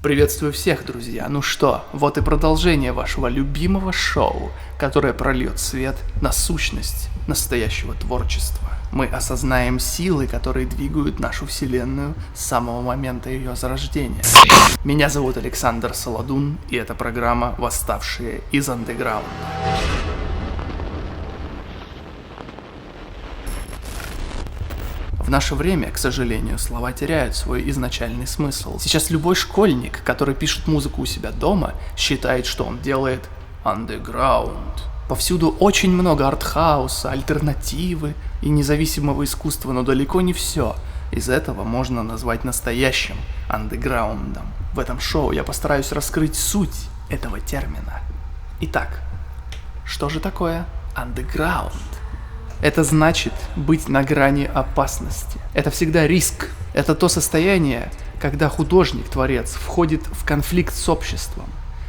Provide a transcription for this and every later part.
Приветствую всех, друзья. Ну что, вот и продолжение вашего любимого шоу, которое прольет свет на сущность настоящего творчества. Мы осознаем силы, которые двигают нашу вселенную с самого момента ее зарождения. Меня зовут Александр Солодун, и это программа «Восставшие из андеграунда». В наше время, к сожалению, слова теряют свой изначальный смысл. Сейчас любой школьник, который пишет музыку у себя дома, считает, что он делает underground. Повсюду очень много артхауса, альтернативы и независимого искусства, но далеко не все из этого можно назвать настоящим андеграундом. В этом шоу я постараюсь раскрыть суть этого термина. Итак, что же такое underground? Это значит быть на грани опасности. Это всегда риск. Это то состояние, когда художник, творец, входит в конфликт с обществом,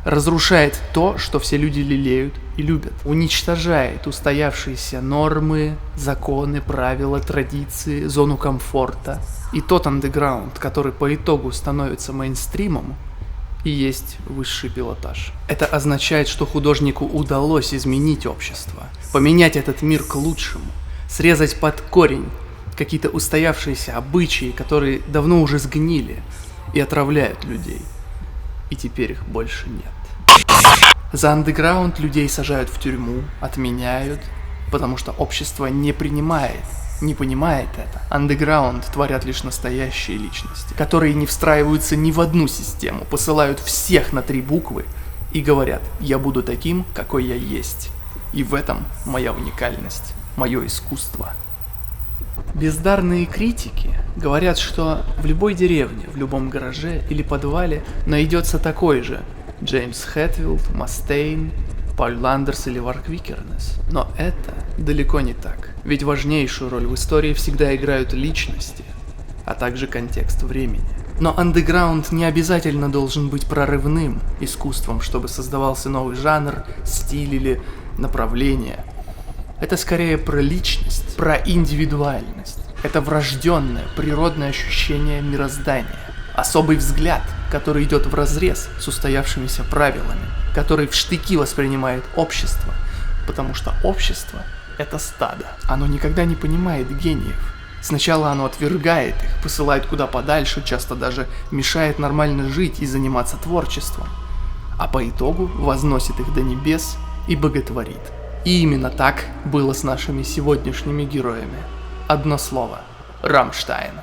разрушает то, что все люди лелеют и любят, уничтожает устоявшиеся нормы, законы, правила, традиции, зону комфорта. И тот андеграунд, который по итогу становится мейнстримом, и есть высший пилотаж. Это означает, что художнику удалось изменить общество, поменять этот мир к лучшему, срезать под корень какие-то устоявшиеся обычаи, которые давно уже сгнили и отравляют людей. И теперь их больше нет. За андеграунд людей сажают в тюрьму, отменяют, потому что общество не понимает это. Андеграунд творят лишь настоящие личности, которые не встраиваются ни в одну систему, посылают всех на 3 буквы и говорят: я буду таким, какой я есть. И в этом моя уникальность, мое искусство. Бездарные критики говорят, что в любой деревне, в любом гараже или подвале найдется такой же Джеймс Хэтфилд, Мастейн, Пауль Ландерс или Варк Викернес. Но это далеко не так. Ведь важнейшую роль в истории всегда играют личности, а также контекст времени. Но андеграунд не обязательно должен быть прорывным искусством, чтобы создавался новый жанр, стиль или направление. Это скорее про личность, про индивидуальность. Это врожденное, природное ощущение мироздания. Особый взгляд, который идет вразрез с устоявшимися правилами, который в штыки воспринимает общество, потому что общество — это стадо. Оно никогда не понимает гениев. Сначала оно отвергает их, посылает куда подальше, часто даже мешает нормально жить и заниматься творчеством, а по итогу возносит их до небес и боготворит. И именно так было с нашими сегодняшними героями. Одно слово — Рамштайн.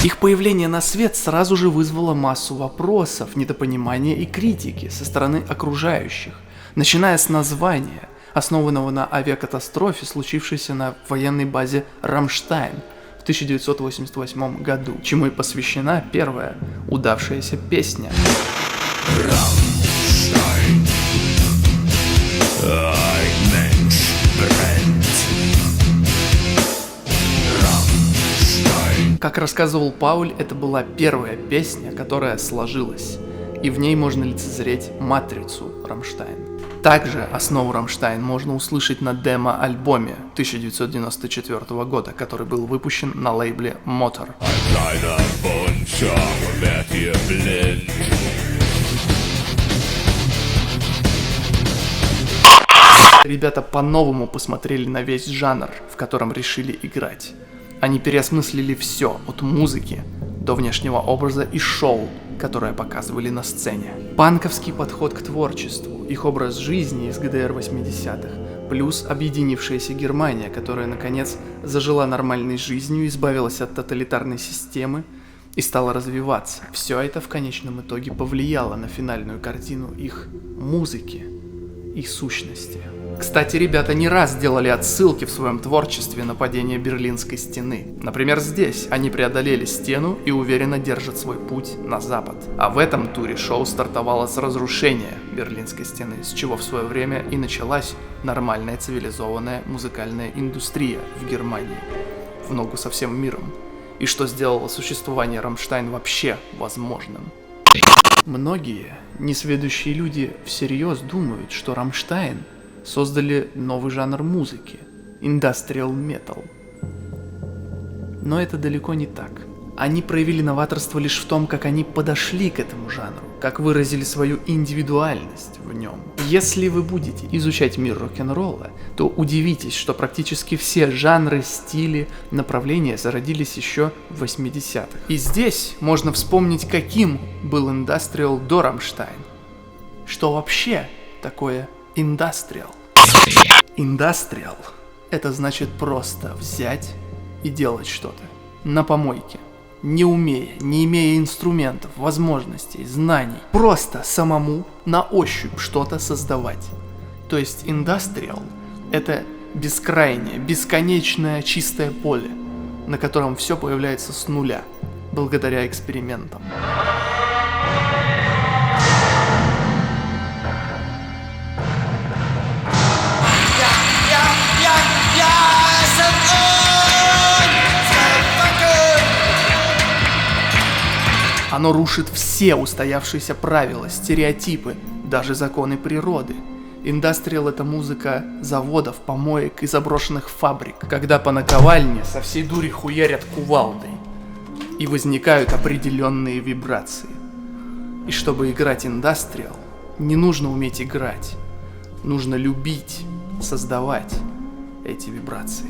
Их появление на свет сразу же вызвало массу вопросов, недопонимания и критики со стороны окружающих, начиная с названия, основанного на авиакатастрофе, случившейся на военной базе Рамштайн в 1988 году, чему и посвящена первая удавшаяся песня. Рамштайн. Как рассказывал Пауль, это была первая песня, которая сложилась, и в ней можно лицезреть матрицу Рамштайн. Также основу Рамштайн можно услышать на демо-альбоме 1994 года, который был выпущен на лейбле Motor. Ребята по-новому посмотрели на весь жанр, в котором решили играть. Они переосмыслили все, от музыки до внешнего образа и шоу, которое показывали на сцене. Панковский подход к творчеству, их образ жизни из ГДР 80-х, плюс объединившаяся Германия, которая, наконец, зажила нормальной жизнью, избавилась от тоталитарной системы и стала развиваться. Все это в конечном итоге повлияло на финальную картину их музыки, их сущности. Кстати, ребята не раз делали отсылки в своем творчестве на падение Берлинской стены. Например, здесь они преодолели стену и уверенно держат свой путь на запад. А в этом туре шоу стартовало с разрушения Берлинской стены, с чего в свое время и началась нормальная цивилизованная музыкальная индустрия в Германии, в ногу со всем миром, и что сделало существование Рамштайн вообще возможным. Многие несведущие люди всерьез думают, что Рамштайн создали новый жанр музыки – Industrial Metal. Но это далеко не так. Они проявили новаторство лишь в том, как они подошли к этому жанру, как выразили свою индивидуальность в нем. Если вы будете изучать мир рок-н-ролла, то удивитесь, что практически все жанры, стили, направления зародились еще в 80-х. И здесь можно вспомнить, каким был индастриал до Рамштайн. Что вообще такое индастриал? Индастриал — это значит просто взять и делать что-то на помойке. Не умея, не имея инструментов, возможностей, знаний, просто самому на ощупь что-то создавать. То есть индастриал — это бескрайнее, бесконечное чистое поле, на котором все появляется с нуля, благодаря экспериментам. Оно рушит все устоявшиеся правила, стереотипы, даже законы природы. Индастриал — это музыка заводов, помоек и заброшенных фабрик, когда по наковальне со всей дури хуярят кувалдой, и возникают определенные вибрации. И чтобы играть индастриал, не нужно уметь играть, нужно любить, создавать эти вибрации.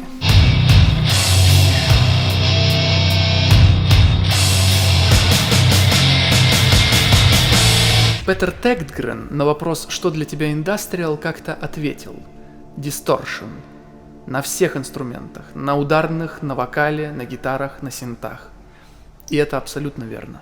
Петер Тектгрен на вопрос, что для тебя индастриал, как-то ответил: дисторшн. На всех инструментах, на ударных, на вокале, на гитарах, на синтах. И это абсолютно верно.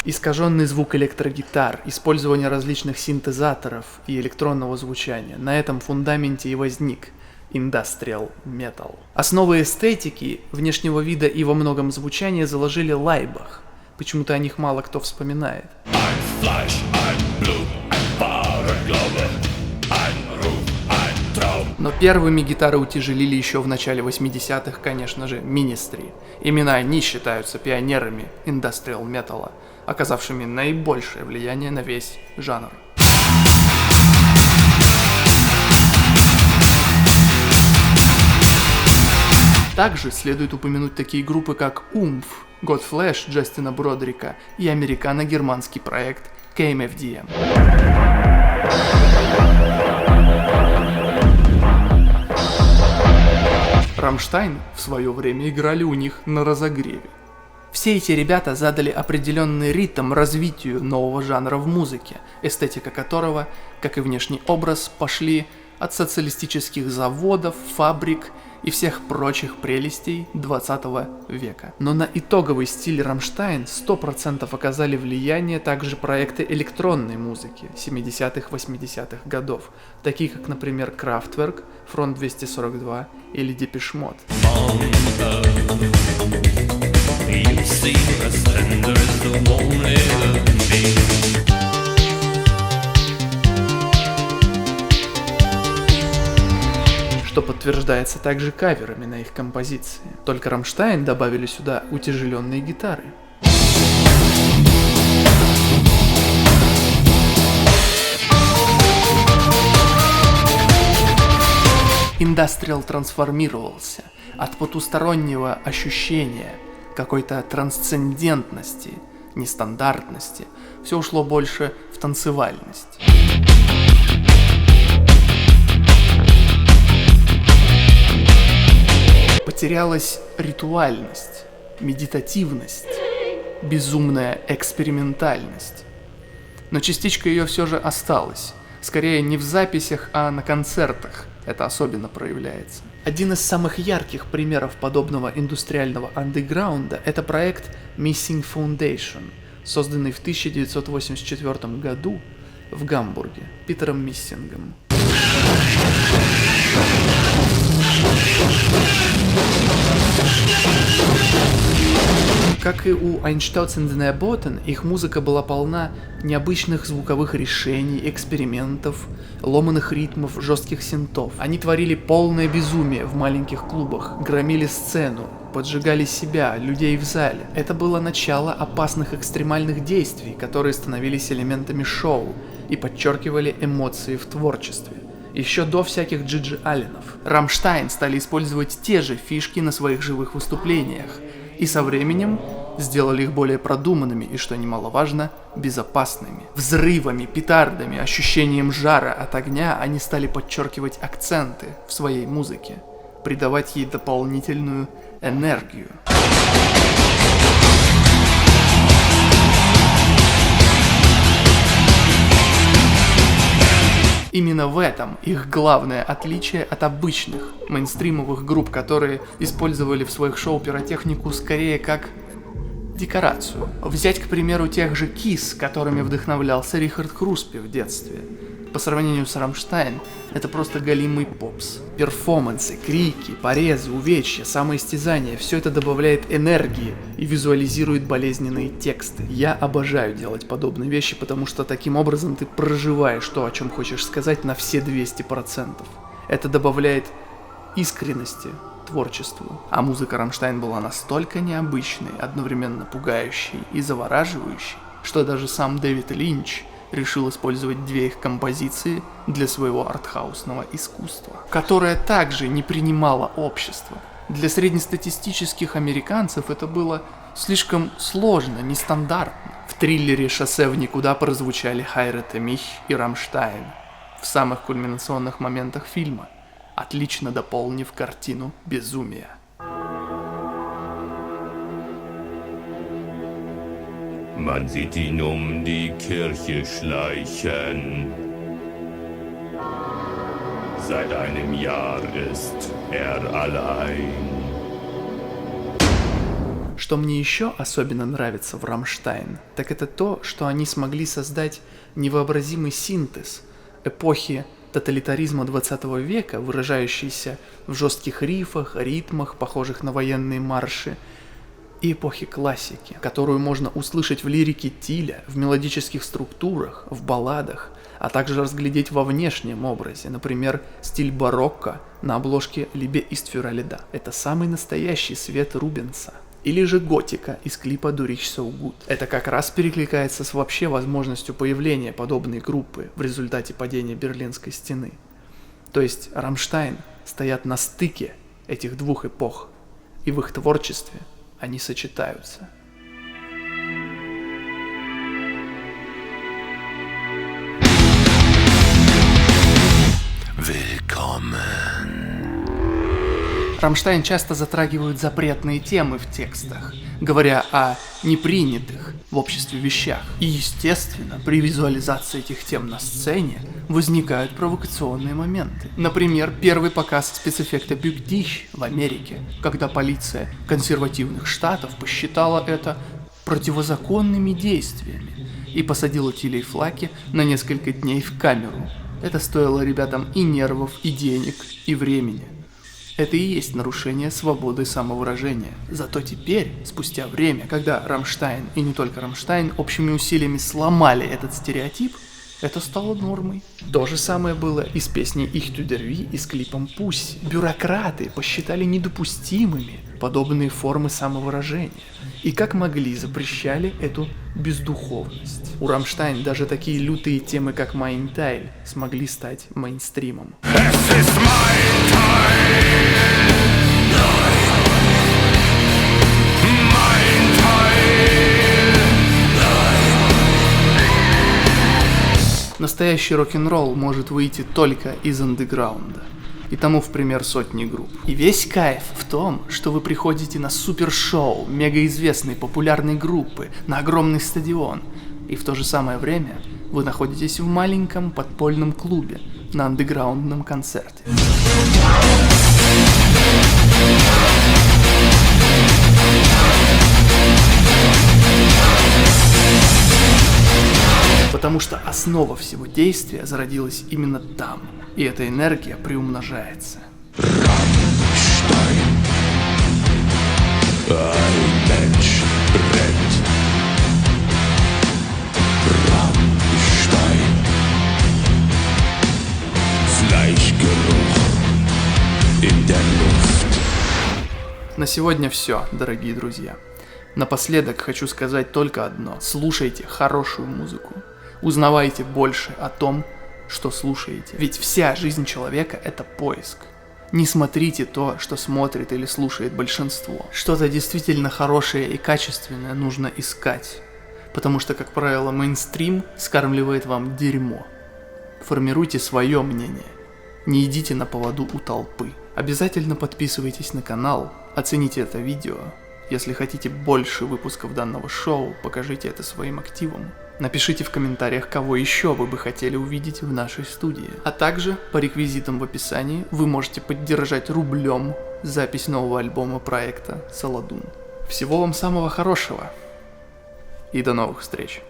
Искаженный звук электрогитар, использование различных синтезаторов и электронного звучания. На этом фундаменте и возник Industrial Metal. Основы эстетики, внешнего вида и во многом звучания заложили Лайбах. Почему-то о них мало кто вспоминает. Но первыми гитары утяжелили еще в начале 80-х, конечно же, Ministry. Именно они считаются пионерами индастриал металла, оказавшими наибольшее влияние на весь жанр. Также следует упомянуть такие группы, как Умф, Godflesh Джастина Бродрика и американо-германский проект KMFDM. Рамштайн в свое время играли у них на разогреве. Все эти ребята задали определенный ритм развитию нового жанра в музыке, эстетика которого, как и внешний образ, пошли от социалистических заводов, фабрик и всех прочих прелестей 20 века. Но на итоговый стиль Рамштайн 100% оказали влияние также проекты электронной музыки 70-х-80-х годов, такие как, например, Kraftwerk, Front 242 или Depeche Mode. Что подтверждается также каверами на их композиции. Только Рамштайн добавили сюда утяжеленные гитары. Индастриал трансформировался от потустороннего ощущения, какой-то трансцендентности, нестандартности. Все ушло больше в танцевальность. Потерялась ритуальность, медитативность, безумная экспериментальность. Но частичка ее все же осталась. Скорее не в записях, а на концертах это особенно проявляется. Один из самых ярких примеров подобного индустриального андеграунда — это проект Missing Foundation, созданный в 1984 году в Гамбурге Питером Миссингом. Как и у Einstürzende Boten, их музыка была полна необычных звуковых решений, экспериментов, ломаных ритмов, жестких синтов. Они творили полное безумие в маленьких клубах, громили сцену, поджигали себя, людей в зале. Это было начало опасных экстремальных действий, которые становились элементами шоу и подчеркивали эмоции в творчестве. Еще до всяких Джиджи Алленов. Рамштайн стали использовать те же фишки на своих живых выступлениях. И со временем сделали их более продуманными и, что немаловажно, безопасными. Взрывами, петардами, ощущением жара от огня они стали подчеркивать акценты в своей музыке, придавать ей дополнительную энергию. Именно в этом их главное отличие от обычных мейнстримовых групп, которые использовали в своих шоу пиротехнику скорее как декорацию. Взять, к примеру, тех же Kiss, которыми вдохновлялся Рихард Хруспи в детстве. По сравнению с Рамштайн, это просто галимый попс. Перформансы, крики, порезы, увечья, самоистязание – все это добавляет энергии и визуализирует болезненные тексты. Я обожаю делать подобные вещи, потому что таким образом ты проживаешь то, о чем хочешь сказать, на все 200%. Это добавляет искренности творчеству. А музыка Рамштайн была настолько необычной, одновременно пугающей и завораживающей, что даже сам Дэвид Линч решил использовать две их композиции для своего артхаусного искусства, которое также не принимало общество. Для среднестатистических американцев это было слишком сложно, нестандартно. В триллере «Шоссе в никуда» прозвучали Хайрат Эмих и Рамштайн в самых кульминационных моментах фильма, отлично дополнив картину безумия. Man sieht ihn die Kirche schleichen. Seit einem Jahr ist allein. Что мне еще особенно нравится в Рамштайн, так это то, что они смогли создать невообразимый синтез эпохи тоталитаризма 20 века, выражающийся в жестких рифах, ритмах, похожих на военные марши, и эпохи классики, которую можно услышать в лирике Тиля, в мелодических структурах, в балладах, а также разглядеть во внешнем образе, например, стиль барокко на обложке Либе ist für alle da. Это самый настоящий свет Рубенса. Или же готика из клипа Do Rich So Good. Это как раз перекликается с вообще возможностью появления подобной группы в результате падения Берлинской стены. То есть Рамштайн стоят на стыке этих двух эпох, и в их творчестве они сочетаются. Рамштайн часто затрагивают запретные темы в текстах, говоря о непринятых в обществе вещах. И, естественно, при визуализации этих тем на сцене возникают провокационные моменты. Например, первый показ спецэффекта Big Dish в Америке, когда полиция консервативных штатов посчитала это противозаконными действиями и посадила Тиля и Флаки на несколько дней в камеру. Это стоило ребятам и нервов, и денег, и времени. Это и есть нарушение свободы самовыражения. Зато теперь, спустя время, когда Рамштайн, и не только Рамштайн, общими усилиями сломали этот стереотип, это стало нормой. То же самое было и с песней Ich tu der Wie и с клипом Pussy. Бюрократы посчитали недопустимыми подобные формы самовыражения. И как могли запрещали эту бездуховность. У Рамштайн даже такие лютые темы, как Mein Teil, смогли стать мейнстримом. Настоящий рок-н-ролл может выйти только из андеграунда. И тому в пример сотни групп. И весь кайф в том, что вы приходите на супершоу мегаизвестной популярной группы, на огромный стадион, и в то же самое время вы находитесь в маленьком подпольном клубе на андеграундном концерте. Потому что основа всего действия зародилась именно там, и эта энергия приумножается. На сегодня все, дорогие друзья. Напоследок хочу сказать только одно. Слушайте хорошую музыку. Узнавайте больше о том, что слушаете. Ведь вся жизнь человека — это поиск. Не смотрите то, что смотрит или слушает большинство. Что-то действительно хорошее и качественное нужно искать. Потому что, как правило, мейнстрим скармливает вам дерьмо. Формируйте свое мнение. Не идите на поводу у толпы. Обязательно подписывайтесь на канал, оцените это видео. Если хотите больше выпусков данного шоу, покажите это своим активам. Напишите в комментариях, кого еще вы бы хотели увидеть в нашей студии. А также, по реквизитам в описании, вы можете поддержать рублем запись нового альбома проекта Солодун. Всего вам самого хорошего и до новых встреч!